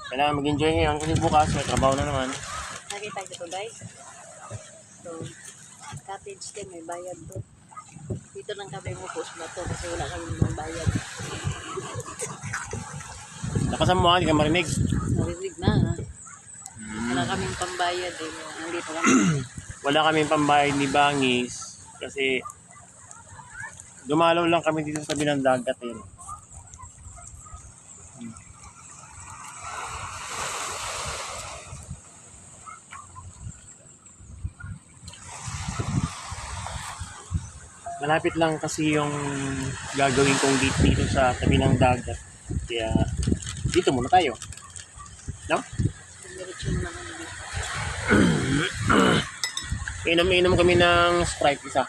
Kailangan mag-enjoy ngayon kasi bukas may trabaho na naman. Nakita ko to guys. So, cottage din, may bayad to. Dito lang kami mupos ba to kasi wala kami ng bayad. Nakasan mo hindi ka marinig. Narinig na ha. Wala kaming pambayad eh. Nandito kami. Wala kaming pambayad ni Bangis kasi dumalaw lang kami dito sa tabi ng dagat eh. Malapit lang kasi yung gagawin kong dito sa tabi ng dagat. Kaya dito muna tayo. No? Diretso na kami. Inom kami ng Sprite isa.